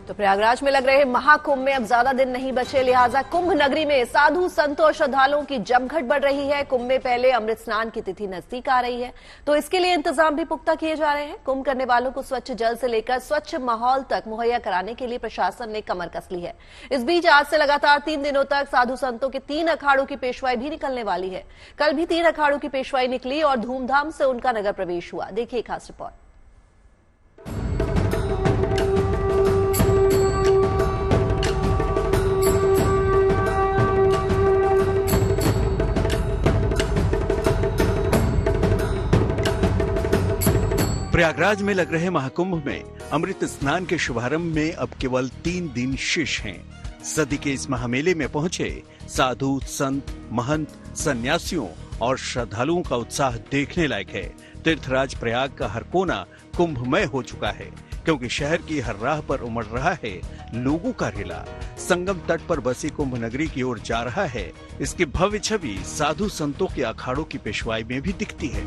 तो प्रयागराज में लग रहे महाकुंभ में अब ज्यादा दिन नहीं बचे, लिहाजा कुंभ नगरी में साधु संतों और श्रद्धालुओं की जमघट बढ़ रही है। कुंभ में पहले अमृत स्नान की तिथि नजदीक आ रही है, तो इसके लिए इंतजाम भी पुख्ता किए जा रहे हैं। कुंभ करने वालों को स्वच्छ जल से लेकर स्वच्छ माहौल तक मुहैया कराने के लिए प्रशासन ने कमर कस ली है। इस बीच आज से लगातार 3 दिनों तक साधु संतों के 3 अखाड़ों की पेशवाई भी निकलने वाली है। कल भी 3 अखाड़ों की पेशवाई निकली और धूमधाम से उनका नगर प्रवेश हुआ। देखिए खास रिपोर्ट। प्रयागराज में लग रहे महाकुंभ में अमृत स्नान के शुभारंभ में अब केवल 3 दिन शेष हैं। सदी के इस महामेले में पहुंचे साधु संत महंत सन्यासियों और श्रद्धालुओं का उत्साह देखने लायक है। तीर्थराज प्रयाग का हर कोना कुंभमय हो चुका है, क्योंकि शहर की हर राह पर उमड़ रहा है लोगों का रेला। संगम तट पर बसी कुंभ नगरी की ओर जा रहा है। इसकी भव्य छवि साधु संतों के अखाड़ों की पेशवाई में भी दिखती है।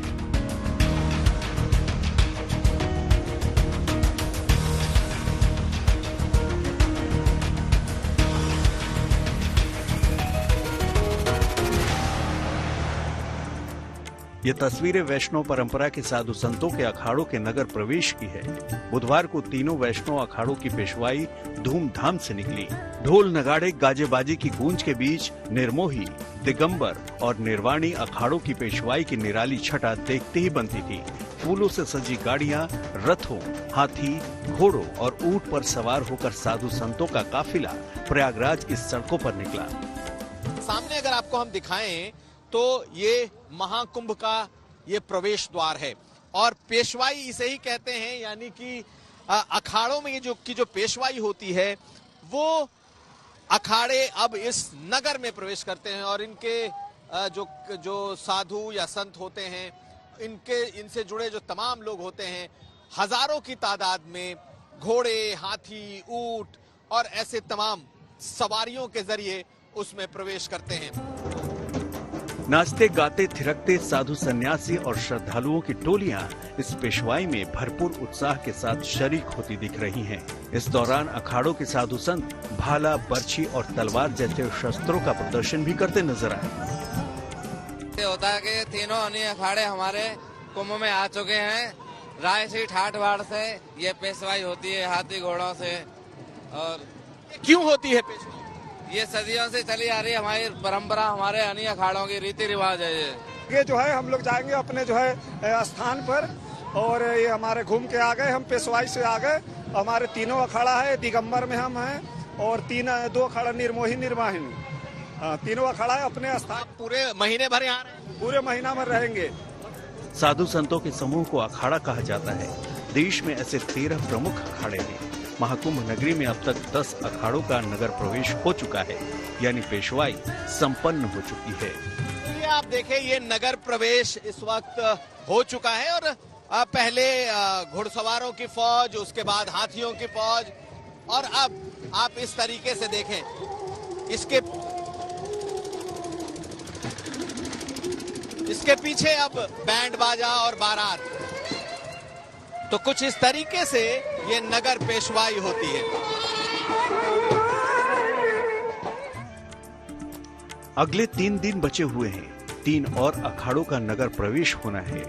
ये तस्वीरें वैष्णव परंपरा के साधु संतों के अखाड़ों के नगर प्रवेश की है। बुधवार को तीनों वैष्णव अखाड़ों की पेशवाई धूमधाम से निकली। ढोल नगाड़े गाजे-बाजी की गूंज के बीच निर्मोही, दिगंबर और निर्वाणी अखाड़ों की पेशवाई की निराली छटा देखते ही बनती थी। फूलों से सजी गाड़ियां, रथों, हाथी, घोड़ों और ऊंट पर सवार होकर साधु संतों का काफिला प्रयागराज की सड़कों पर निकला। सामने अगर आपको हम दिखाएं तो ये महाकुंभ का ये प्रवेश द्वार है और पेशवाई इसे ही कहते हैं, यानी कि अखाड़ों में ये जो पेशवाई होती है वो अखाड़े अब इस नगर में प्रवेश करते हैं और इनके जो साधु या संत होते हैं, इनसे जुड़े जो तमाम लोग होते हैं, हजारों की तादाद में घोड़े, हाथी, ऊंट और ऐसे तमाम सवारियों के जरिए उसमें प्रवेश करते हैं। नाचते गाते थिरकते साधु सन्यासी और श्रद्धालुओं की टोलियां इस पेशवाई में भरपूर उत्साह के साथ शरीक होती दिख रही हैं। इस दौरान अखाड़ों के साधु संत भाला, बर्छी और तलवार जैसे शस्त्रों का प्रदर्शन भी करते नजर आए। होता है कि तीनों अन्य अखाड़े हमारे कुंभ में आ चुके हैं। राय से ठाठ-बाड़ से ये पेशवाई होती है, हाथी घोड़ों से। और क्यों होती है पेशवाई? ये सदियों से चली आ रही है हमारी परंपरा, हमारे अन्य अखाड़ों की रीति रिवाज है। ये जो है हम लोग जाएंगे अपने जो है स्थान पर और ये हमारे घूम के आ गए, हम पेशवाई से आ गए। हमारे तीनों अखाड़ा है, दिगंबर में हम हैं और 2 अखाड़ा निर्मोही निर्वाहिनी, तीनों अखाड़ा है अपने स्थान। पूरे महीने भर यहाँ पूरे महीना में रहेंगे। साधु संतों के समूह को अखाड़ा कहा जाता है। देश में ऐसे 13 प्रमुख अखाड़े हैं। महाकुंभ नगरी में अब तक 10 अखाड़ों का नगर प्रवेश हो चुका है, यानी पेशवाई संपन्न हो चुकी है। ये आप देखें, ये नगर प्रवेश इस वक्त हो चुका है और पहले घुड़सवारों की फौज, उसके बाद हाथियों की फौज और अब आप इस तरीके से देखें, इसके पीछे अब बैंड बाजा और बारात। तो कुछ इस तरीके से ये नगर पेशवाई होती है। अगले 3 दिन बचे हुए हैं। 3 और अखाड़ों का नगर प्रवेश होना है।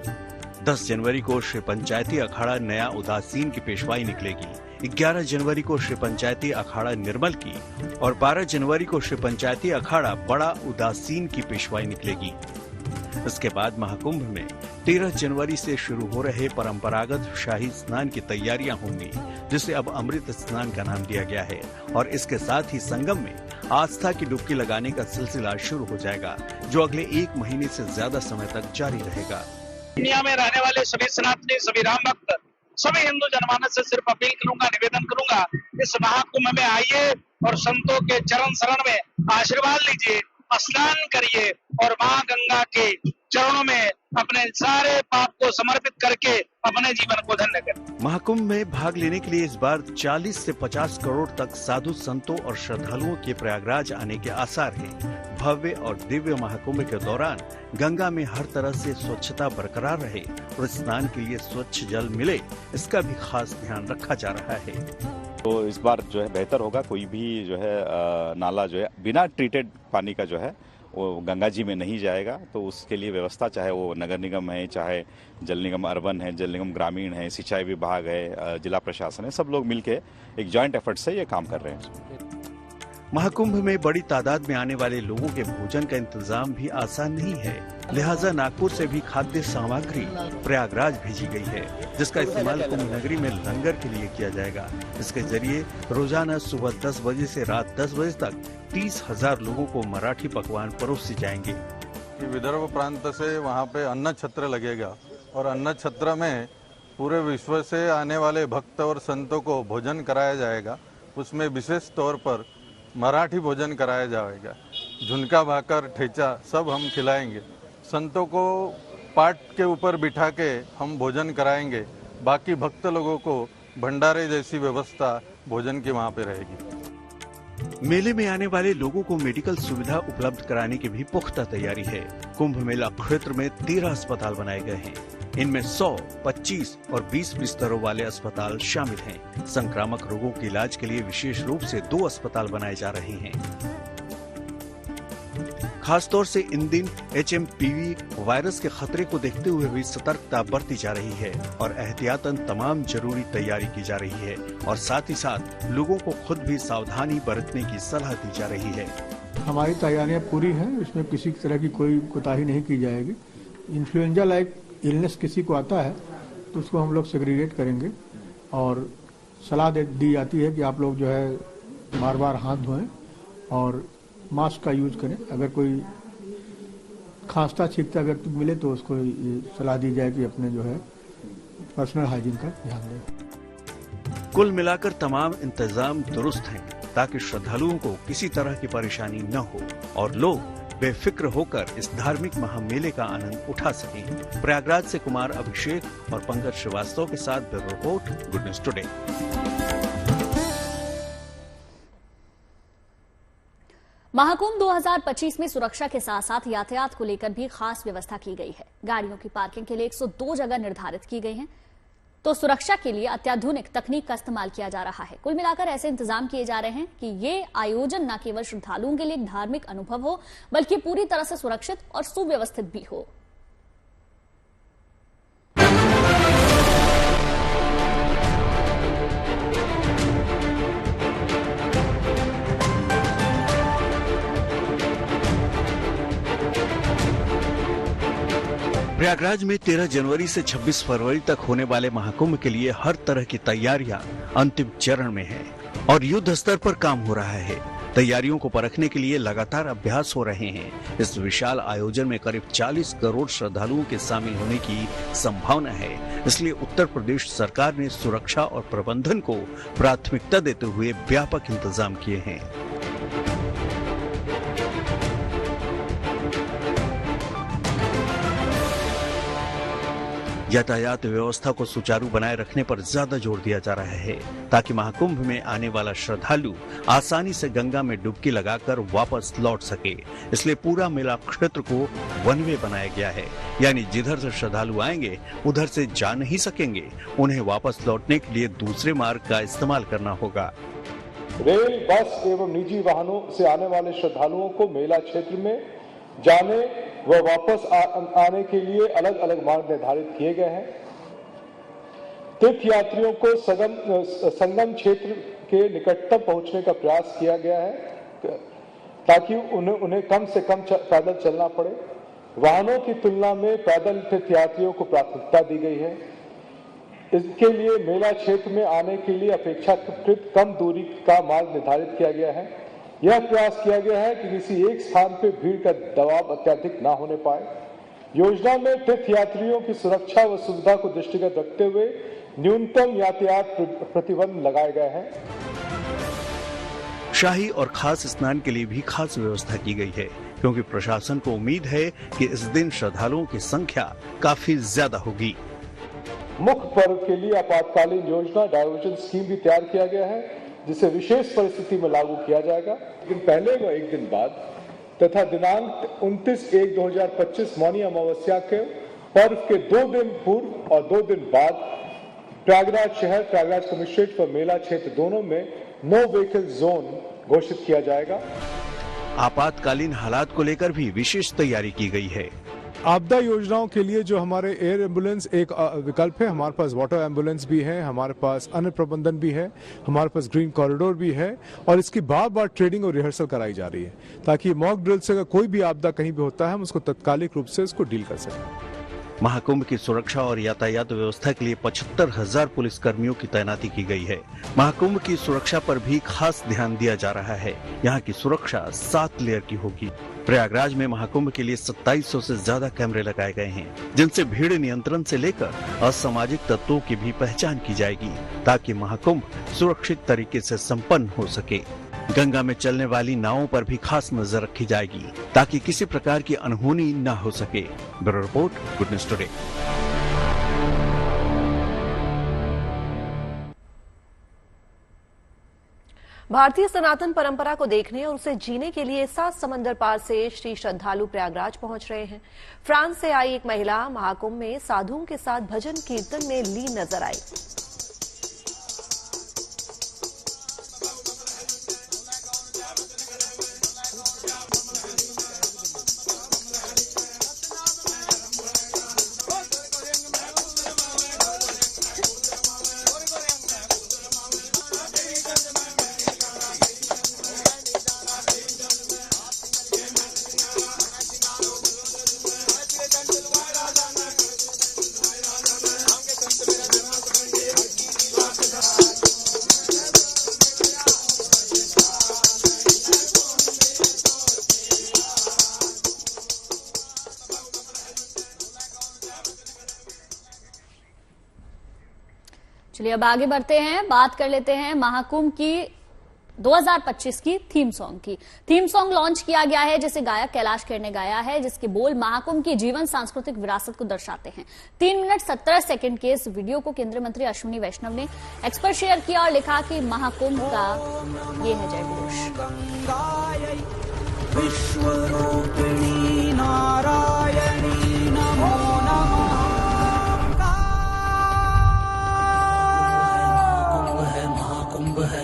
10 जनवरी को श्री पंचायती अखाड़ा नया उदासीन की पेशवाई निकलेगी। 11 जनवरी को श्री पंचायती अखाड़ा निर्मल की और 12 जनवरी को श्री पंचायती अखाड़ा बड़ा उदासीन की पेशवाई निकलेगी। इसके बाद महाकुंभ में 13 जनवरी से शुरू हो रहे परंपरागत शाही स्नान की तैयारियां होंगी, जिसे अब अमृत स्नान का नाम दिया गया है और इसके साथ ही संगम में आस्था की डुबकी लगाने का सिलसिला शुरू हो जाएगा, जो अगले 1 महीने से ज्यादा समय तक जारी रहेगा। दुनिया में रहने वाले सभी सनातनी, सभी राम भक्त, सभी हिंदू जनमानस से सिर्फ अपील करूंगा, निवेदन करूंगा, इस महाकुंभ में आइए और संतों के चरण शरण में आशीर्वाद लीजिए, स्नान करिए और मां गंगा के चरणों में अपने सारे पाप को समर्पित करके अपने जीवन को धन्य करें। महाकुंभ में भाग लेने के लिए इस बार 40 से 50 करोड़ तक साधु संतों और श्रद्धालुओं के प्रयागराज आने के आसार हैं। भव्य और दिव्य महाकुंभ के दौरान गंगा में हर तरह से स्वच्छता बरकरार रहे और स्नान के लिए स्वच्छ जल मिले, इसका भी खास ध्यान रखा जा रहा है। तो इस बार जो है बेहतर होगा, कोई भी जो है नाला जो है बिना ट्रीटेड पानी का जो है वो गंगा जी में नहीं जाएगा। तो उसके लिए व्यवस्था, चाहे वो नगर निगम है, चाहे जल निगम अर्बन है, जल निगम ग्रामीण है, सिंचाई विभाग है, जिला प्रशासन है, सब लोग मिलके एक जॉइंट एफर्ट से ये काम कर रहे हैं। महाकुंभ में बड़ी तादाद में आने वाले लोगों के भोजन का इंतजाम भी आसान नहीं है, लिहाजा नागपुर से भी खाद्य सामग्री प्रयागराज भेजी गई है, जिसका इस्तेमाल कुंभ नगरी में लंगर के लिए किया जाएगा। इसके जरिए रोजाना सुबह 10 बजे से रात 10 बजे तक 30,000 लोगों को मराठी पकवान परोसे जाएंगे। विदर्भ प्रांत से वहाँ पे अन्न छत्र लगेगा और अन्न छत्र में पूरे विश्व से आने वाले भक्त और संतों को भोजन कराया जाएगा। उसमें विशेष तौर पर मराठी भोजन कराया जाएगा। झुनका, भाकर, ठेचा सब हम खिलाएंगे। संतों को पाट के ऊपर बिठा के हम भोजन कराएंगे। बाकी भक्त लोगों को भंडारे जैसी व्यवस्था भोजन की वहाँ पे रहेगी। मेले में आने वाले लोगों को मेडिकल सुविधा उपलब्ध कराने की भी पुख्ता तैयारी है। कुंभ मेला क्षेत्र में 13 अस्पताल बनाए गए हैं। इनमें 100, 25 और 20 बिस्तरों वाले अस्पताल शामिल हैं। संक्रामक रोगों के इलाज के लिए विशेष रूप से 2 अस्पताल बनाए जा रहे हैं। खासतौर से इन दिन HMPV वायरस के खतरे को देखते हुए भी सतर्कता बरती जा रही है और एहतियातन तमाम जरूरी तैयारी की जा रही है और साथ ही साथ लोगों को खुद भी सावधानी बरतने की सलाह दी जा रही है। हमारी तैयारियां पूरी हैं, इसमें किसी तरह की कोई कोताही नहीं की जाएगी। इन्फ्लुएंजा लाइक इलनेस किसी को आता है तो उसको हम लोग सेग्रीगेट करेंगे और सलाह दी जाती है कि आप लोग जो है बार बार हाथ धोएं और मास्क का यूज करें। अगर कोई खांसता छींकता व्यक्ति मिले तो उसको सलाह दी जाए कि अपने जो है पर्सनल हाइजीन का ध्यान दें। कुल मिलाकर तमाम इंतजाम दुरुस्त हैं ताकि श्रद्धालुओं को किसी तरह की परेशानी न हो और लोग बेफिक्र होकर इस धार्मिक महामेले का आनंद उठा सकें। प्रयागराज से कुमार अभिषेक और पंकज श्रीवास्तव के साथ bureau report, good news today. Mahakumbh 2025 में सुरक्षा के साथ साथ यातायात को लेकर भी खास व्यवस्था की गई है। गाड़ियों की पार्किंग के लिए 102 जगह निर्धारित की गई हैं, तो सुरक्षा के लिए अत्याधुनिक तकनीक का इस्तेमाल किया जा रहा है। कुल मिलाकर ऐसे इंतजाम किए जा रहे हैं कि ये आयोजन न केवल श्रद्धालुओं के लिए एक धार्मिक अनुभव हो, बल्कि पूरी तरह से सुरक्षित और सुव्यवस्थित भी हो। प्रयागराज में 13 जनवरी से 26 फरवरी तक होने वाले महाकुंभ के लिए हर तरह की तैयारियां अंतिम चरण में है और युद्ध स्तर पर काम हो रहा है। तैयारियों को परखने के लिए लगातार अभ्यास हो रहे हैं। इस विशाल आयोजन में करीब 40 करोड़ श्रद्धालुओं के शामिल होने की संभावना है, इसलिए उत्तर प्रदेश सरकार ने सुरक्षा और प्रबंधन को प्राथमिकता देते हुए व्यापक इंतजाम किए हैं। यातायात व्यवस्था को सुचारू बनाए रखने पर ज्यादा जोर दिया जा रहा है ताकि महाकुंभ में आने वाला श्रद्धालु आसानी से गंगा में डुबकी लगाकर वापस लौट सके। इसलिए पूरा मेला क्षेत्र को वन वे बनाया गया है, यानी जिधर से श्रद्धालु आएंगे उधर से जा नहीं सकेंगे। उन्हें वापस लौटने के लिए दूसरे मार्ग का इस्तेमाल करना होगा। रेल, बस एवं निजी वाहनों से आने वाले श्रद्धालुओं को मेला क्षेत्र में जाने व वापस आने के लिए अलग अलग मार्ग निर्धारित किए गए हैं। तीर्थ यात्रियों को संगम क्षेत्र के निकटतम पहुंचने का प्रयास किया गया है ताकि उन्हें कम से कम पैदल चलना पड़े। वाहनों की तुलना में पैदल तीर्थ यात्रियों को प्राथमिकता दी गई है। इसके लिए मेला क्षेत्र में आने के लिए अपेक्षाकृत कम दूरी का मार्ग निर्धारित किया गया है। यह प्रयास किया गया है कि किसी एक स्थान पर भीड़ का दबाव अत्यधिक न होने पाए। योजना में तीर्थ यात्रियों की सुरक्षा व सुविधा को दृष्टिगत रखते हुए न्यूनतम यातायात प्रतिबंध लगाए गए हैं। शाही और खास स्नान के लिए भी खास व्यवस्था की गई है, क्योंकि प्रशासन को उम्मीद है कि इस दिन श्रद्धालुओं की संख्या काफी ज्यादा होगी। मुख्य पर्व के लिए आपातकालीन योजना डायवर्जन स्कीम भी तैयार किया गया है, जिसे विशेष परिस्थिति में लागू किया जाएगा। लेकिन पहले व एक दिन बाद तथा दिनांक 29/1/2025 मौनी अमावस्या के पर्व के 2 दिन पूर्व और 2 दिन बाद प्रयागराज शहर, प्रयागराज कमिश्नरेट व मेला क्षेत्र दोनों में नो व्हीकल जोन घोषित किया जाएगा। आपातकालीन हालात को लेकर भी विशेष तैयारी की गई है। आपदा योजनाओं के लिए जो हमारे एयर एम्बुलेंस एक विकल्प है, हमारे पास वाटर एम्बुलेंस भी है, हमारे पास अन्न प्रबंधन भी है, हमारे पास ग्रीन कॉरिडोर भी है और इसकी बार बार ट्रेनिंग और रिहर्सल कराई जा रही है ताकि मॉक ड्रिल से अगर कोई भी आपदा कहीं भी होता है हम उसको तत्कालिक रूप से उसको डील कर सकें। महाकुंभ की सुरक्षा और यातायात व्यवस्था के लिए 75,000 पुलिस कर्मियों की तैनाती की गई है। महाकुंभ की सुरक्षा पर भी खास ध्यान दिया जा रहा है। यहाँ की सुरक्षा 7 लेयर की होगी। प्रयागराज में महाकुंभ के लिए 2700 से ज्यादा कैमरे लगाए गए हैं, जिनसे भीड़ नियंत्रण से लेकर असामाजिक तत्वों की भी पहचान की जाएगी ताकि महाकुंभ सुरक्षित तरीके से संपन्न हो सके। गंगा में चलने वाली नावों पर भी खास नजर रखी जाएगी ताकि किसी प्रकार की अनहोनी न हो सके। Bureau report, good news today. भारतीय सनातन परंपरा को देखने और उसे जीने के लिए 7 समंदर पार से श्री श्रद्धालु प्रयागराज पहुंच रहे हैं। फ्रांस से आई एक महिला महाकुंभ में साधुओं के साथ भजन कीर्तन में लीन नजर आई। चलिए अब आगे बढ़ते हैं, बात कर लेते हैं महाकुंभ की 2025 की थीम सॉन्ग की। थीम सॉन्ग लॉन्च किया गया है जिसे गायक कैलाश खेर ने गाया है, जिसके बोल महाकुंभ की जीवन सांस्कृतिक विरासत को दर्शाते हैं। 3 मिनट 17 सेकंड के इस वीडियो को केंद्रीय मंत्री अश्विनी वैष्णव ने एक्स पर शेयर किया और लिखा कि महाकुंभ का ये है जयघोष। विश्वरूपिणी नारायणी नमो नमः। महाकुंभ है, महाकुंभ है,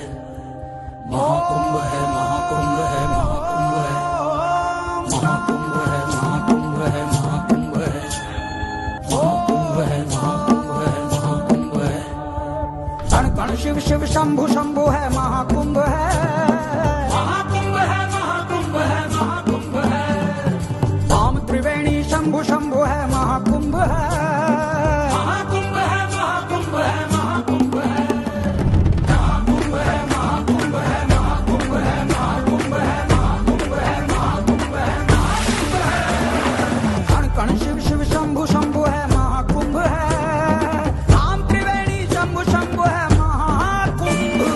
महाकुंभ है, महाकुंभ है, महाकुंभ है, महाकुंभ है, महाकुंभ है, महाकुंभ है, महाकुंभ है, महाकुंभ है। कण कण शिव शिव शंभु शंभु है, महाकुंभ है, महाकुंभ है, महाकुंभ है, महाकुंभ है। राम त्रिवेणी शंभु शंभु है, महाकुंभ है, महाकुंभ है, महाकुंभ है, महाकुंभ है। कण शिव शिव शंभु शंभु है, महाकुंभ है। राम त्रिवेणी शंभु शंभु है, महाकुंभ है।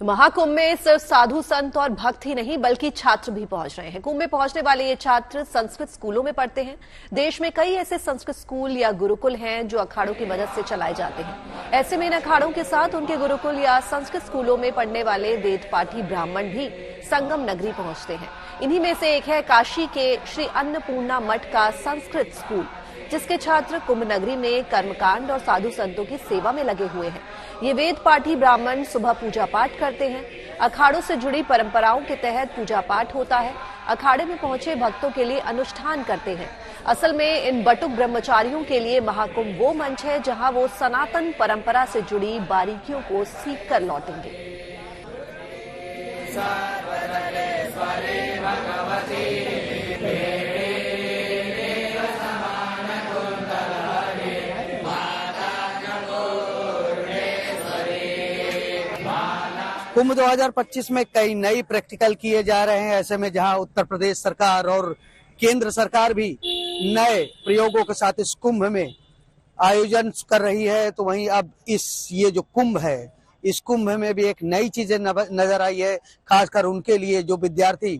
महाकुंभ में सिर्फ साधु संत और भक्त ही नहीं बल्कि छात्र भी पहुंच रहे हैं। कुंभ में पहुंचने वाले ये छात्र संस्कृत स्कूलों में पढ़ते हैं। देश में कई ऐसे संस्कृत स्कूल या गुरुकुल हैं जो अखाड़ों की मदद से चलाए जाते हैं। ऐसे में इन अखाड़ों के साथ उनके गुरुकुल या संस्कृत स्कूलों में पढ़ने वाले वेद पाठी ब्राह्मण भी संगम नगरी पहुंचते हैं। इन्हीं में से एक है काशी के श्री अन्नपूर्णा मठ का संस्कृत स्कूल, जिसके छात्र कुंभ नगरी में कर्मकांड और साधु संतों की सेवा में लगे हुए हैं। ये वेद पाठी ब्राह्मण सुबह पूजा पाठ करते हैं। अखाड़ों से जुड़ी परंपराओं के तहत पूजा पाठ होता है। अखाड़े में पहुंचे भक्तों के लिए अनुष्ठान करते हैं। असल में इन बटुक ब्रह्मचारियों के लिए महाकुंभ वो मंच है जहां वो सनातन परंपरा से जुड़ी बारीकियों को सीख कर लौटेंगे। कुंभ 2025 में कई नई प्रैक्टिकल किए जा रहे हैं। ऐसे में जहां उत्तर प्रदेश सरकार और केंद्र सरकार भी नए प्रयोगों के साथ इस कुंभ में आयोजन कर रही है, तो वहीं अब ये जो कुंभ है, इस कुंभ में भी एक नई चीजें नजर आई है, खासकर उनके लिए जो विद्यार्थी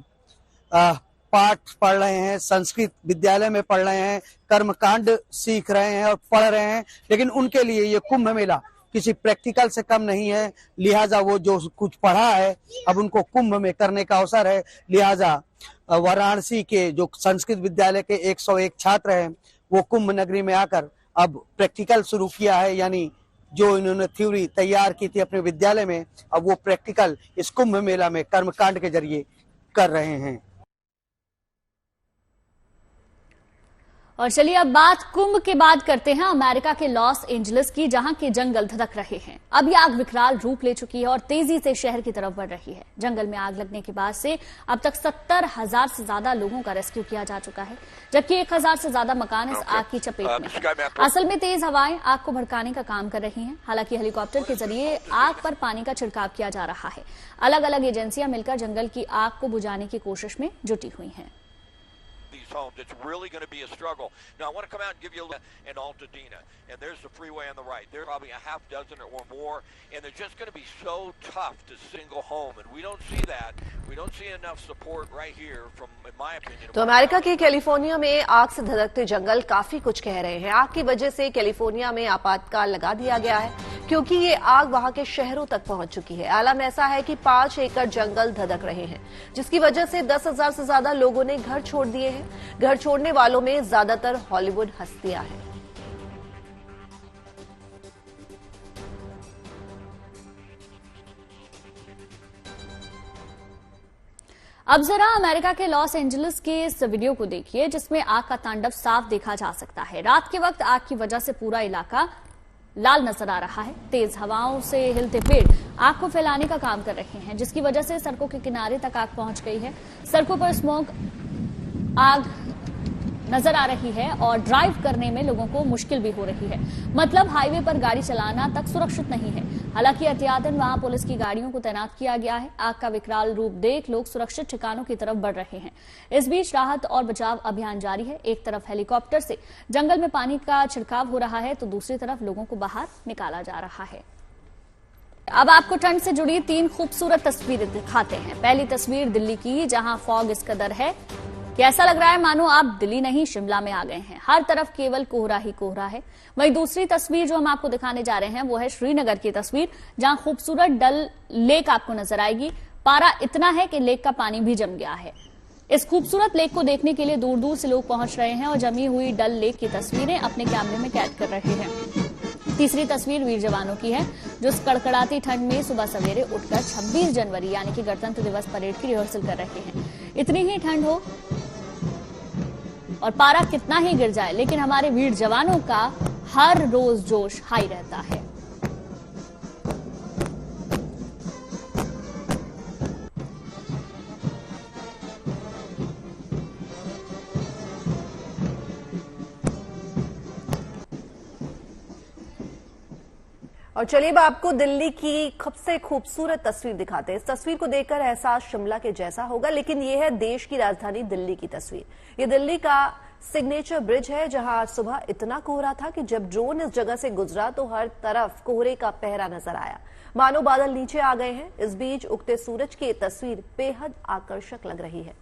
पाठ पढ़ रहे हैं, संस्कृत विद्यालय में पढ़ रहे हैं, कर्मकांड सीख रहे हैं और पढ़ रहे हैं, लेकिन उनके लिए ये कुंभ मेला किसी प्रैक्टिकल से कम नहीं है। लिहाजा वो जो कुछ पढ़ा है अब उनको कुंभ में करने का अवसर है। लिहाजा वाराणसी के जो संस्कृत विद्यालय के 101 छात्र हैं वो कुंभ नगरी में आकर अब प्रैक्टिकल शुरू किया है, यानी जो इन्होंने थ्योरी तैयार की थी अपने विद्यालय में, अब वो प्रैक्टिकल इस कुंभ मेला में कर्मकांड के जरिए कर रहे हैं। और चलिए अब बात कुंभ के बाद करते हैं अमेरिका के लॉस एंजलिस की, जहां के जंगल धधक रहे हैं। अब यह आग विकराल रूप ले चुकी है और तेजी से शहर की तरफ बढ़ रही है। जंगल में आग लगने के बाद से अब तक 70,000 से ज्यादा लोगों का रेस्क्यू किया जा चुका है, जबकि 1,000 से ज्यादा मकान इस आग की चपेट में हैं। असल में तेज हवाएं आग को भड़काने का काम कर रही हैं। हालांकि हेलीकॉप्टर के जरिए आग पर पानी का छिड़काव किया जा रहा है। अलग अलग एजेंसियां मिलकर जंगल की आग को बुझाने की कोशिश में जुटी हुई हैं। Homes. It's really going to be a struggle. Now, I want to come out and give you an Altadena, and there's the freeway on the right. There's probably a half dozen or more, and they're just going to be so tough to single home, and we don't see that. We don't see enough support right here from, in my opinion. तो America के California में आग से धधकते जंगल काफी कुछ कह रहे हैं। आग की वजह से कैलिफोर्निया में आपातकाल लगा दिया गया है, क्योंकि ये आग वहां के शहरों तक पहुंच चुकी है। आलम ऐसा है कि 5 एकड़ जंगल धधक रहे हैं, जिसकी वजह से 10,000 से ज्यादा लोगों ने घर छोड़ दिए हैं। घर छोड़ने वालों में ज्यादातर हॉलीवुड हस्तियां हैं। अब जरा अमेरिका के लॉस एंजलिस के इस वीडियो को देखिए, जिसमें आग का तांडव साफ देखा जा सकता है। रात के वक्त आग की वजह से पूरा इलाका लाल नजर आ रहा है। तेज हवाओं से हिलते पेड़ आग को फैलाने का काम कर रहे हैं, जिसकी वजह से सड़कों के किनारे तक आग पहुंच गई है। सड़कों पर स्मोक आग नजर आ रही है और ड्राइव करने में लोगों को मुश्किल भी हो रही है। मतलब हाईवे पर गाड़ी चलाना तक सुरक्षित नहीं है। हालांकि एहतियातन वहां पुलिस की गाड़ियों को तैनात किया गया है। आग का विकराल रूप देख लोग सुरक्षित ठिकानों की तरफ बढ़ रहे हैं। इस बीच राहत और बचाव अभियान जारी है। एक तरफ हेलीकॉप्टर से जंगल में पानी का छिड़काव हो रहा है, तो दूसरी तरफ लोगों को बाहर निकाला जा रहा है। अब आपको ठंड से जुड़ी 3 खूबसूरत तस्वीरें दिखाते हैं। पहली तस्वीर दिल्ली की, जहां फॉग इस कदर है कि ऐसा लग रहा है मानो आप दिल्ली नहीं शिमला में आ गए हैं। हर तरफ केवल कोहरा ही कोहरा है। वहीं दूसरी तस्वीर जो हम आपको दिखाने जा रहे हैं वो है श्रीनगर की तस्वीर, जहां खूबसूरत डल लेक आपको नजर आएगी। पारा इतना है कि लेक का पानी भी जम गया है। इस खूबसूरत लेक को देखने के लिए दूर दूर से लोग पहुंच रहे हैं और जमी हुई डल लेक की तस्वीरें अपने कैमरे में कैद कर रहे हैं। तीसरी तस्वीर वीर जवानों की है, जो इस कड़कड़ाती ठंड में सुबह सवेरे उठकर 26 जनवरी यानी कि गणतंत्र दिवस परेड की रिहर्सल कर रहे हैं। इतनी ही ठंड हो और पारा कितना ही गिर जाए, लेकिन हमारे वीर जवानों का हर रोज जोश हाई रहता है। और चलिए अब आपको दिल्ली की सबसे खूबसूरत तस्वीर दिखाते हैं। इस तस्वीर को देखकर एहसास शिमला के जैसा होगा, लेकिन यह है देश की राजधानी दिल्ली की तस्वीर। ये दिल्ली का सिग्नेचर ब्रिज है, जहां आज सुबह इतना कोहरा था कि जब ड्रोन इस जगह से गुजरा तो हर तरफ कोहरे का पहरा नजर आया, मानो बादल नीचे आ गए हैं। इस बीच उगते सूरज की तस्वीर बेहद आकर्षक लग रही है।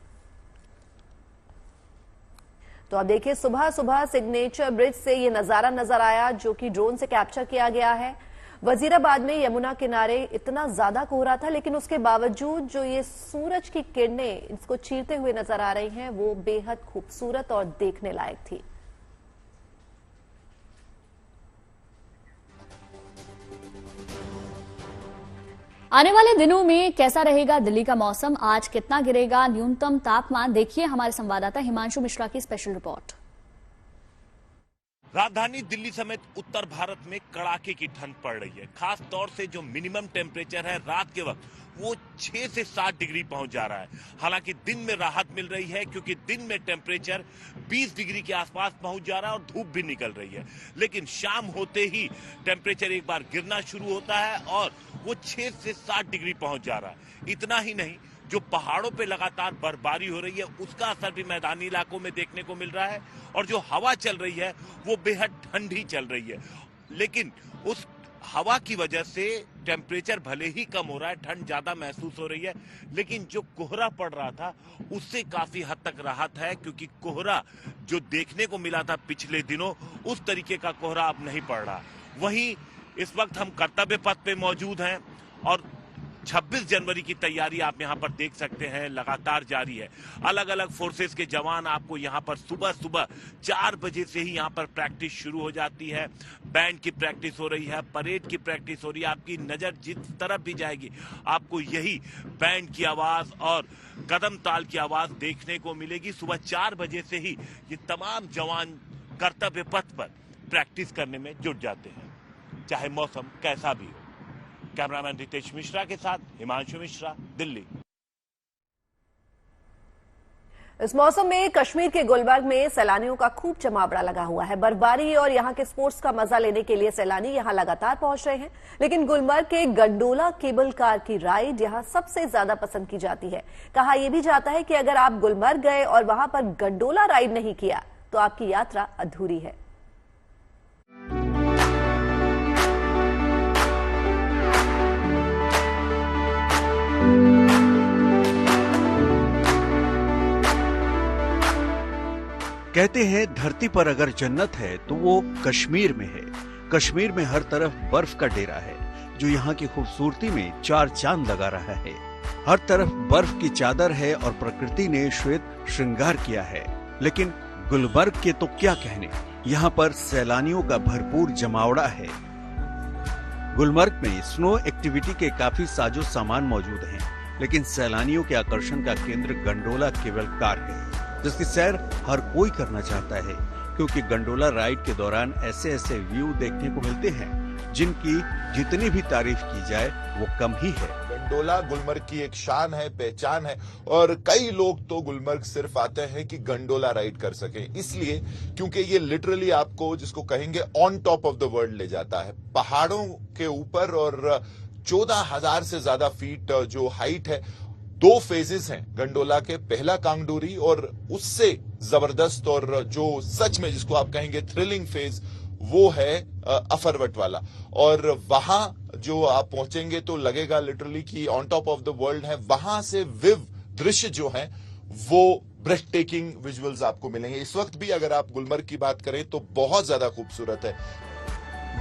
तो अब देखिए, सुबह सुबह सिग्नेचर ब्रिज से ये नजारा नजर आया, जो कि ड्रोन से कैप्चर किया गया है। वजीराबाद में यमुना किनारे इतना ज्यादा कोहरा था, लेकिन उसके बावजूद जो ये सूरज की किरणें इसको चीरते हुए नजर आ रही हैं, वो बेहद खूबसूरत और देखने लायक थी। आने वाले दिनों में कैसा रहेगा दिल्ली का मौसम, आज कितना गिरेगा न्यूनतम तापमान, देखिए हमारे संवाददाता हिमांशु मिश्रा की स्पेशल रिपोर्ट। राजधानी दिल्ली समेत उत्तर भारत में कड़ाके की ठंड पड़ रही है। खास तौर से जो मिनिमम टेम्परेचर है रात के वक्त वो 6 से 7 डिग्री पहुंच जा रहा है। हालांकि दिन में राहत मिल रही है, क्योंकि दिन में टेम्परेचर 20 डिग्री के आसपास पहुंच जा रहा है और धूप भी निकल रही है। लेकिन शाम होते ही टेम्परेचर एक बार गिरना शुरू होता है और वो 6 से 7 डिग्री पहुंच जा रहा है। इतना ही नहीं, जो पहाड़ों पे लगातार बर्फबारी हो रही है उसका असर भी मैदानी इलाकों में देखने को मिल रहा है, और जो हवा चल रही है वो बेहद ठंडी चल रही है। लेकिन उस हवा की वजह से टेम्परेचर भले ही कम हो रहा है, ठंड ज्यादा महसूस हो रही है, लेकिन जो कोहरा पड़ रहा था उससे काफी हद तक राहत है, क्योंकि कोहरा जो देखने को मिला था पिछले दिनों उस तरीके का कोहरा अब नहीं पड़ रहा। वहीं इस वक्त हम कर्तव्य पथ पे मौजूद हैं और 26 जनवरी की तैयारी आप यहां पर देख सकते हैं लगातार जारी है। अलग अलग फोर्सेस के जवान आपको यहां पर सुबह सुबह 4 बजे से ही यहां पर प्रैक्टिस शुरू हो जाती है। बैंड की प्रैक्टिस हो रही है, परेड की प्रैक्टिस हो रही है। आपकी नजर जिस तरफ भी जाएगी आपको यही बैंड की आवाज और कदम ताल की आवाज देखने को मिलेगी। सुबह 4 बजे से ही ये तमाम जवान कर्तव्य पथ पर प्रैक्टिस करने में जुट जाते हैं, चाहे मौसम कैसा भी हो। कैमरामैन रितेश मिश्रा के साथ हिमांशु मिश्रा, दिल्ली। इस मौसम में कश्मीर के गुलबर्ग में सैलानियों का खूब जमावड़ा लगा हुआ है। बर्फबारी और यहां के स्पोर्ट्स का मजा लेने के लिए सैलानी यहां लगातार पहुंच रहे हैं, लेकिन गुलबर्ग के गंडोला केबल कार की राइड यहां सबसे ज्यादा पसंद की जाती है। कहा यह भी जाता है कि अगर आप गुलबर्ग गए और वहां पर गंडोला राइड नहीं किया तो आपकी यात्रा अधूरी है। कहते हैं धरती पर अगर जन्नत है तो वो कश्मीर में है। कश्मीर में हर तरफ बर्फ का डेरा है जो यहाँ की खूबसूरती में 4 चांद लगा रहा है। हर तरफ बर्फ की चादर है और प्रकृति ने श्वेत श्रृंगार किया है। लेकिन गुलबर्ग के तो क्या कहने, यहाँ पर सैलानियों का भरपूर जमावड़ा है। गुलमर्ग में स्नो एक्टिविटी के काफी साजो सामान मौजूद हैं, लेकिन सैलानियों के आकर्षण का केंद्र गंडोला केबल कार है, जिसकी सैर हर कोई करना चाहता है, क्योंकि गंडोला राइड के दौरान ऐसे ऐसे व्यू देखने को मिलते हैं जिनकी जितनी भी तारीफ की जाए वो कम ही है। गंडोला गुलमर्ग की एक शान है, पहचान है, और कई लोग तो गुलमर्ग सिर्फ आते हैं कि गंडोला राइड कर सकें, इसलिए क्योंकि ये लिटरली आपको जिसको कहेंगे on top of the world ले जाता है, पहाड़ों के ऊपर। और 14,000 से ज्यादा फीट जो हाइट है। 2 फेजेस हैं गंडोला के, पहला कांगडूरी और उससे जबरदस्त और जो सच में जिसको आप कहेंगे थ्रिलिंग फेज वो है अफरवट वाला। और वहां जो आप पहुंचेंगे तो लगेगा लिटरली कि on top of the world है। वहां से विव दृश्य जो है वो ब्रेथ टेकिंग विजुअल्स आपको मिलेंगे। इस वक्त भी अगर आप गुलमर्ग की बात करें तो बहुत ज्यादा खूबसूरत है।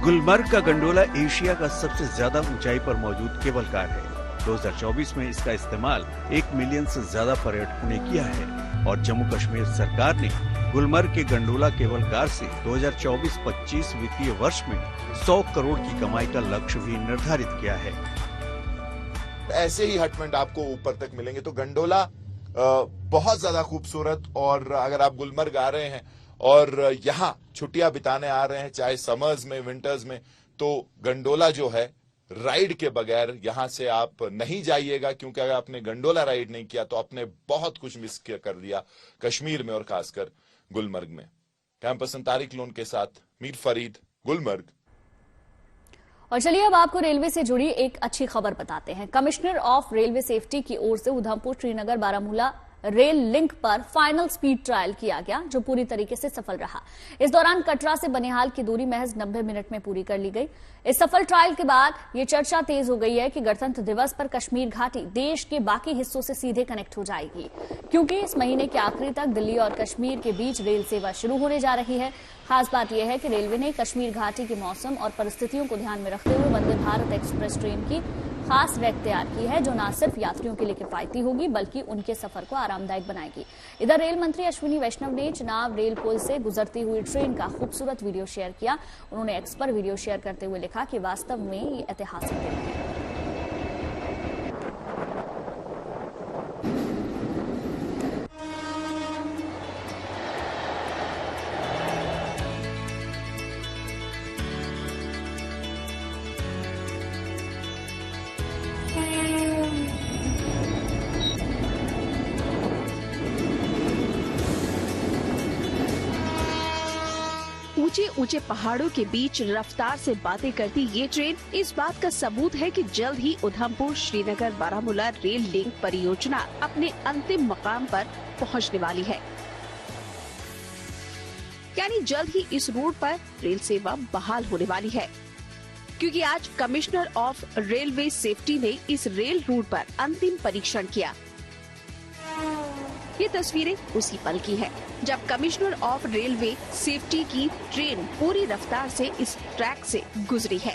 गुलमर्ग का गंडोला एशिया का सबसे ज्यादा ऊंचाई पर मौजूद केबल कार है। 2024 में इसका इस्तेमाल 1 मिलियन से ज्यादा पर्यटकों ने किया है और जम्मू कश्मीर सरकार ने गुलमर्ग के गंडोला केबल कार से 2024-25 वित्तीय वर्ष में 100 करोड़ की कमाई का लक्ष्य भी निर्धारित किया है। ऐसे ही हटमेंट आपको ऊपर तक मिलेंगे। तो गंडोला बहुत ज्यादा खूबसूरत, और अगर आप गुलमर्ग आ रहे हैं और यहाँ छुट्टियां बिताने आ रहे हैं, चाहे समर्स में विंटर्स में, तो गंडोला जो है राइड के बगैर यहां से आप नहीं जाइएगा, क्योंकि अगर आपने गंडोला राइड नहीं किया तो आपने बहुत कुछ मिस कर दिया कश्मीर में और खासकर गुलमर्ग में। कैंप पर्सन तारिक लोन के साथ मीर फरीद, गुलमर्ग। और चलिए अब आपको रेलवे से जुड़ी एक अच्छी खबर बताते हैं। कमिश्नर ऑफ रेलवे सेफ्टी की ओर से उधमपुर श्रीनगर बारामूला रेल लिंक पर फाइनल स्पीड ट्रायल किया गया, जो पूरी तरीके से सफल रहा। इस दौरान कटरा से बनिहाल की दूरी महज 90 मिनट में पूरी कर ली गई। इस सफल ट्रायल के बाद ये चर्चा तेज हो गई है कि गणतंत्र दिवस पर कश्मीर घाटी देश के बाकी हिस्सों से सीधे कनेक्ट हो जाएगी, क्योंकि इस महीने के आखिरी तक दिल्ली और कश्मीर के बीच रेल सेवा शुरू होने जा रही है। खास बात यह है कि रेलवे ने कश्मीर घाटी के मौसम और परिस्थितियों को ध्यान में रखते हुए वंदे भारत एक्सप्रेस ट्रेन की खास रैक तैयार की है, जो न सिर्फ यात्रियों के लिए किफायती होगी बल्कि उनके सफर को आरामदायक बनाएगी। इधर रेल मंत्री अश्विनी वैष्णव ने चनाब रेल पुल से गुजरती हुई ट्रेन का खूबसूरत वीडियो शेयर किया। उन्होंने एक्स पर वीडियो शेयर करते हुए लिखा कि वास्तव में ये ऐतिहासिक दिन है। ऊंचे ऊंचे पहाड़ों के बीच रफ्तार से बातें करती ये ट्रेन इस बात का सबूत है कि जल्द ही उधमपुर श्रीनगर बारामूला रेल लिंक परियोजना अपने अंतिम मकाम पर पहुंचने वाली है। यानी जल्द ही इस रूट पर रेल सेवा बहाल होने वाली है, क्योंकि आज कमिश्नर ऑफ रेलवे सेफ्टी ने इस रेल रूट पर अंतिम परीक्षण किया। ये तस्वीरें उसी पल की है जब कमिश्नर ऑफ रेलवे सेफ्टी की ट्रेन पूरी रफ्तार से इस ट्रैक से गुजरी है।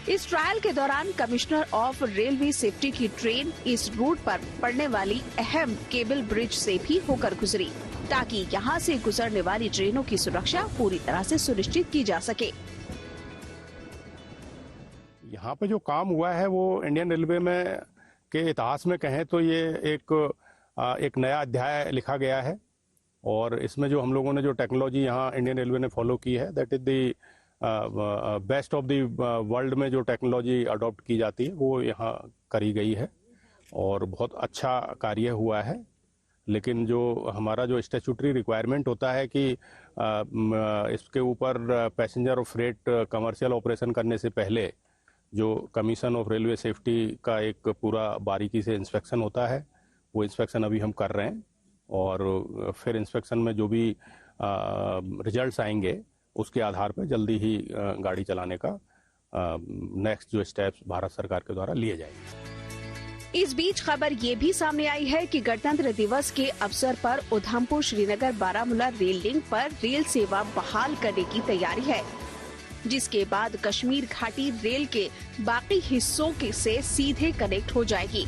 इस ट्रायल के दौरान कमिश्नर ऑफ रेलवे सेफ्टी की ट्रेन इस रूट पर पड़ने वाली अहम केबल ब्रिज से भी होकर गुजरी, ताकि यहाँ से गुजरने वाली ट्रेनों की सुरक्षा पूरी तरह से सुनिश्चित की जा सके। यहाँ पे जो काम हुआ है वो इंडियन रेलवे में के इतिहास में कहें तो ये एक नया अध्याय लिखा गया है। और इसमें जो हम लोगों ने जो टेक्नोलॉजी यहाँ इंडियन रेलवे ने फॉलो की है, that is the best of the world में जो टेक्नोलॉजी अडॉप्ट की जाती है वो यहाँ करी गई है और बहुत अच्छा कार्य हुआ है। लेकिन जो हमारा जो स्टैट्यूटरी रिक्वायरमेंट होता है कि इसके ऊपर पैसेंजर और फ्रेट कमर्शियल ऑपरेशन करने से पहले जो कमीशन ऑफ रेलवे सेफ्टी का एक पूरा बारीकी से इंस्पेक्शन होता है, वो इंस्पेक्शन अभी हम कर रहे हैं और फिर इंस्पेक्शन में जो भी रिजल्ट्स आएंगे उसके आधार पर जल्दी ही गाड़ी चलाने का नेक्स्ट जो स्टेप्स भारत सरकार के द्वारा लिए जाएंगे। इस बीच खबर ये भी सामने आई है कि गणतंत्र दिवस के अवसर पर उधमपुर श्रीनगर बारामूला रेल लिंक पर रेल सेवा बहाल करने की तैयारी है, जिसके बाद कश्मीर घाटी रेल के बाकी हिस्सों के से सीधे कनेक्ट हो जाएगी।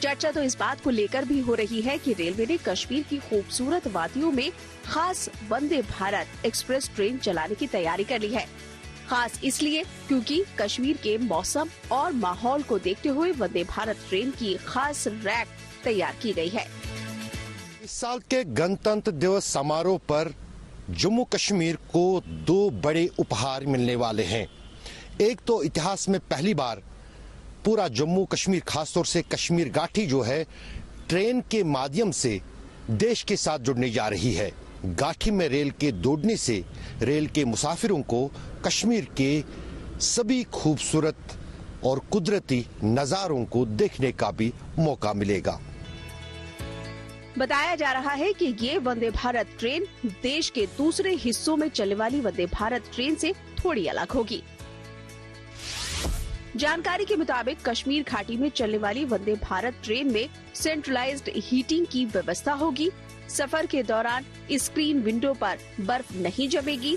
चर्चा तो इस बात को लेकर भी हो रही है कि रेलवे ने कश्मीर की खूबसूरत वादियों में खास वंदे भारत एक्सप्रेस ट्रेन चलाने की तैयारी कर ली है। खास इसलिए क्योंकि कश्मीर के मौसम और माहौल को देखते हुए वंदे भारत ट्रेन की खास रैक तैयार की गई है। इस साल के गणतंत्र दिवस समारोह पर जम्मू कश्मीर को दो बड़े उपहार मिलने वाले हैं। एक तो इतिहास में पहली बार पूरा जम्मू कश्मीर, खासतौर से कश्मीर घाटी जो है, ट्रेन के माध्यम से देश के साथ जुड़ने जा रही है। घाटी में रेल के दौड़ने से रेल के मुसाफिरों को कश्मीर के सभी खूबसूरत और कुदरती नज़ारों को देखने का भी मौका मिलेगा। बताया जा रहा है कि ये वंदे भारत ट्रेन देश के दूसरे हिस्सों में चलने वाली वंदे भारत ट्रेन से थोड़ी अलग होगी। जानकारी के मुताबिक कश्मीर घाटी में चलने वाली वंदे भारत ट्रेन में सेंट्रलाइज्ड हीटिंग की व्यवस्था होगी। सफर के दौरान स्क्रीन विंडो पर बर्फ नहीं जमेगी,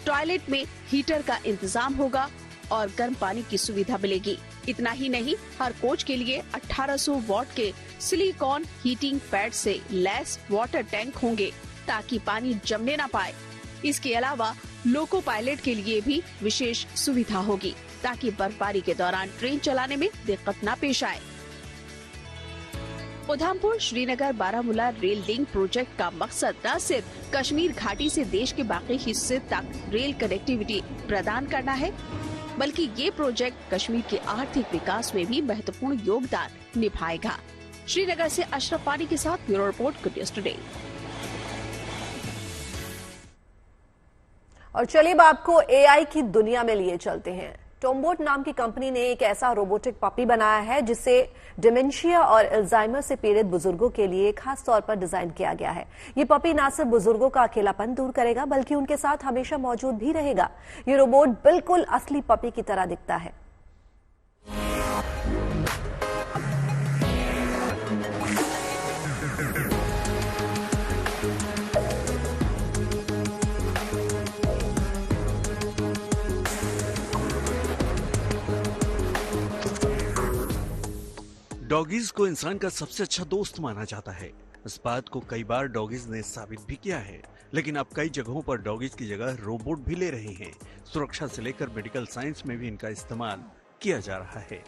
टॉयलेट में हीटर का इंतजाम होगा और गर्म पानी की सुविधा मिलेगी। इतना ही नहीं, हर कोच के लिए 1800 वॉट के सिलिकॉन हीटिंग पैड से लैस वाटर टैंक होंगे ताकि पानी जमने न पाए। इसके अलावा लोको पायलट के लिए भी विशेष सुविधा होगी ताकि बर्फबारी के दौरान ट्रेन चलाने में दिक्कत न पेश आए। Udhampur Srinagar Baramulla rail link project का मकसद न सिर्फ कश्मीर घाटी से देश के बाकी हिस्से तक रेल कनेक्टिविटी प्रदान करना है, बल्कि ये प्रोजेक्ट कश्मीर के आर्थिक विकास में भी महत्वपूर्ण योगदान निभाएगा। श्रीनगर से अशरफ पानी के साथ bureau report, good news today. और चलिए अब आपको एआई की दुनिया में लिए चलते हैं। टोम्बोट नाम की कंपनी ने एक ऐसा रोबोटिक पपी बनाया है जिसे डिमेंशिया और अल्जाइमर से पीड़ित बुजुर्गों के लिए खास तौर पर डिजाइन किया गया है। ये पपी न सिर्फ बुजुर्गों का अकेलापन दूर करेगा बल्कि उनके साथ हमेशा मौजूद भी रहेगा। ये रोबोट बिल्कुल असली पपी की तरह दिखता है। डॉगीज को इंसान का सबसे अच्छा दोस्त माना जाता है। इस बात को कई बार डॉगीज ने साबित भी किया है, लेकिन अब कई जगहों पर डॉगीज की जगह रोबोट भी ले रहे हैं। सुरक्षा से लेकर मेडिकल साइंस में भी इनका इस्तेमाल किया जा रहा है।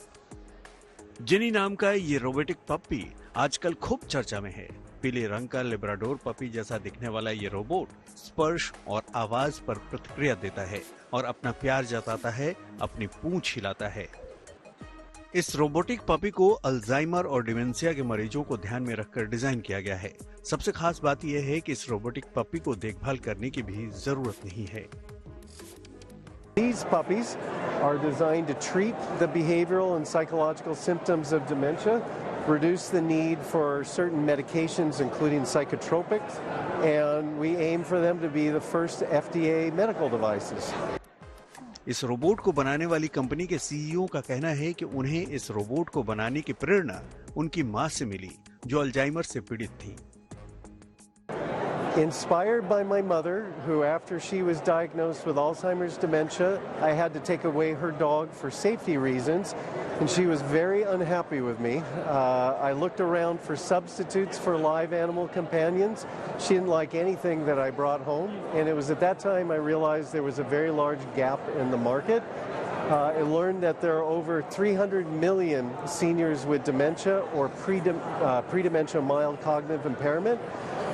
जिनी नाम का ये रोबोटिक पप्पी आजकल खूब चर्चा में है। पीले रंग का लेब्राडोर पपी जैसा दिखने वाला ये रोबोट स्पर्श और आवाज पर प्रतिक्रिया देता है और अपना प्यार जताता है, अपनी पूंछ हिलाता है। इस रोबोटिक पपी को अल्जाइमर और डिमेंशिया के मरीजों को ध्यान में रखकर डिजाइन किया गया है। सबसे खास बात यह है कि इस रोबोटिक पप्पी को देखभाल करने की भी जरूरत नहीं है। These puppies are designed to treat the behavioral and psychological symptoms of dementia, reduce the need for certain medications including psychotropics, and we aim for them to be the first FDA medical devices. इस robot को बनाने वाली company के CEO का कहना है कि उन्हें इस रोबोट को बनाने की प्रेरणा उनकी मां से मिली, जो अल्जाइमर से पीड़ित थी। Inspired by my mother, who after she was diagnosed with Alzheimer's dementia, I had to take away her dog for safety reasons, and she was very unhappy with me. I looked around for substitutes for live animal companions. She didn't like anything that I brought home, and it was at that time I realized there was a very large gap in the market. I learned that there are over 300 million seniors with dementia or pre-dementia mild cognitive impairment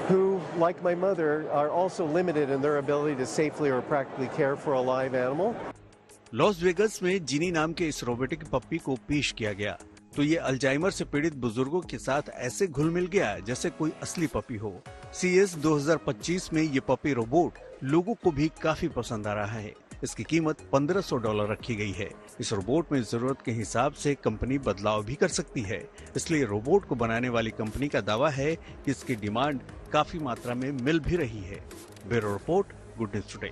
who, like my mother, are also limited in their ability to safely or practically care for a live animal. Las Vegas में जिनी नाम के इस robotic पप्पी को पेश किया गया तो ये अल्जाइमर से पीड़ित बुजुर्गों के साथ ऐसे घुल मिल गया जैसे कोई असली पपी हो। CES 2025 में ये पपी रोबोट लोगों को भी काफी पसंद आ रहा है। इसकी कीमत $1500 रखी गई है। इस रोबोट में जरूरत के हिसाब से कंपनी बदलाव भी कर सकती है, इसलिए रोबोट को बनाने वाली कंपनी का दावा है कि इसकी डिमांड काफी मात्रा में मिल भी रही है। Bureau report, good news today.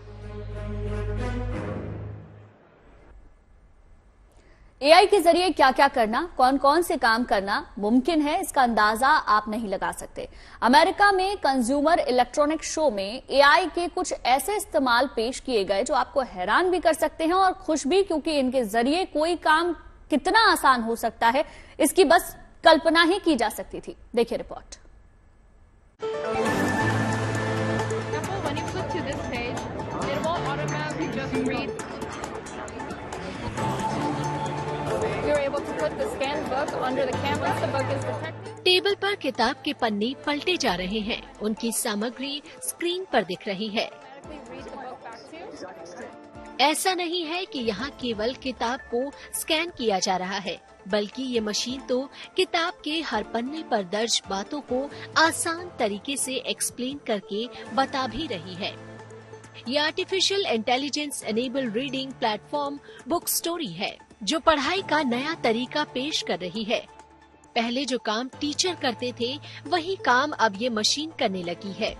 AI के जरिए क्या क्या करना, कौन कौन से काम करना मुमकिन है, इसका अंदाजा आप नहीं लगा सकते। अमेरिका में कंज्यूमर इलेक्ट्रॉनिक शो में एआई के कुछ ऐसे इस्तेमाल पेश किए गए जो आपको हैरान भी कर सकते हैं और खुश भी, क्योंकि इनके जरिए कोई काम कितना आसान हो सकता है इसकी बस कल्पना ही की जा सकती थी। देखिए रिपोर्ट। टेबल पर किताब के पन्ने पलटे जा रहे हैं, उनकी सामग्री स्क्रीन पर दिख रही है। ऐसा नहीं है कि यहाँ केवल किताब को स्कैन किया जा रहा है, बल्कि ये मशीन तो किताब के हर पन्ने पर दर्ज बातों को आसान तरीके से एक्सप्लेन करके बता भी रही है। ये artificial intelligence enable reading platform book story है, जो पढ़ाई का नया तरीका पेश कर रही है। पहले जो काम टीचर करते थे, वही काम अब ये मशीन करने लगी है।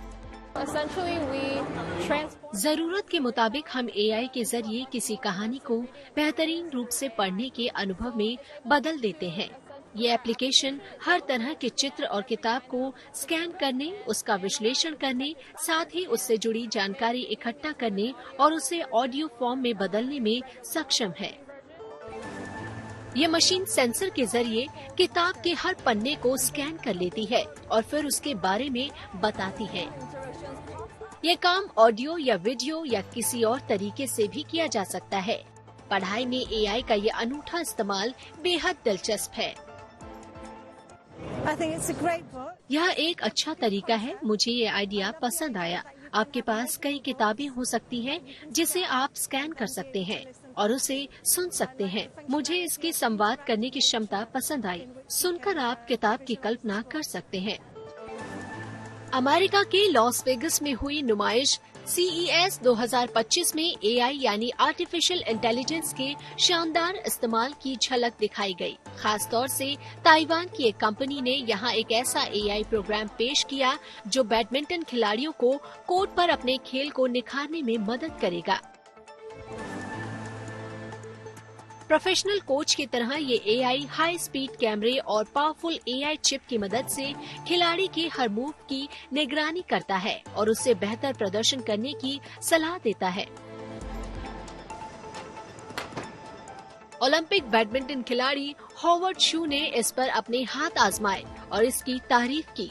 जरूरत के मुताबिक हम एआई के जरिए किसी कहानी को बेहतरीन रूप से पढ़ने के अनुभव में बदल देते हैं। ये एप्लीकेशन हर तरह के चित्र और किताब को स्कैन करने, उसका विश्लेषण करने, साथ ही उससे जुड़ी जानकारी इकट्ठा करने और उसे ऑडियो फॉर्म में बदलने में सक्षम है। ये मशीन सेंसर के जरिए किताब के हर पन्ने को स्कैन कर लेती है और फिर उसके बारे में बताती है। ये काम ऑडियो या वीडियो या किसी और तरीके से भी किया जा सकता है। पढ़ाई में एआई का ये अनूठा इस्तेमाल बेहद दिलचस्प है। यह एक अच्छा तरीका है, मुझे ये आइडिया पसंद आया। आपके पास कई किताबें हो सकती हैं जिसे आप स्कैन कर सकते हैं और उसे सुन सकते हैं। मुझे इसकी संवाद करने की क्षमता पसंद आई। सुनकर आप किताब की कल्पना कर सकते हैं। अमेरिका के लॉस वेगस में हुई नुमाइश CES 2025 में एआई यानी आर्टिफिशियल इंटेलिजेंस के शानदार इस्तेमाल की झलक दिखाई गई। खास तौर से ताइवान की एक कंपनी ने यहाँ एक ऐसा एआई प्रोग्राम पेश किया जो बैडमिंटन खिलाड़ियों को कोर्ट पर अपने खेल को निखारने में मदद करेगा। प्रोफेशनल कोच की तरह ये एआई हाई स्पीड कैमरे और पावरफुल एआई चिप की मदद से खिलाड़ी के हर मूव की निगरानी करता है और उससे बेहतर प्रदर्शन करने की सलाह देता है। ओलंपिक बैडमिंटन खिलाड़ी हॉवर्ड शू ने इस पर अपने हाथ आजमाए और इसकी तारीफ की।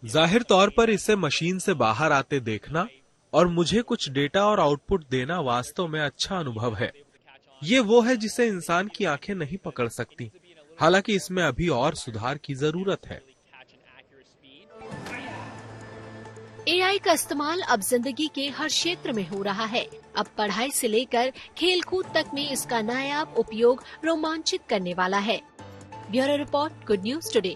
जाहिर तौर पर इसे मशीन से बाहर आते देखना और मुझे कुछ डेटा और आउटपुट देना वास्तव में अच्छा अनुभव है। ये वो है जिसे इंसान की आंखें नहीं पकड़ सकती। हालांकि इसमें अभी और सुधार की जरूरत है। एआई का इस्तेमाल अब जिंदगी के हर क्षेत्र में हो रहा है। अब पढ़ाई से लेकर खेलकूद तक में इसका नायाब उपयोग रोमांचित करने वाला है। Bureau report, good news today.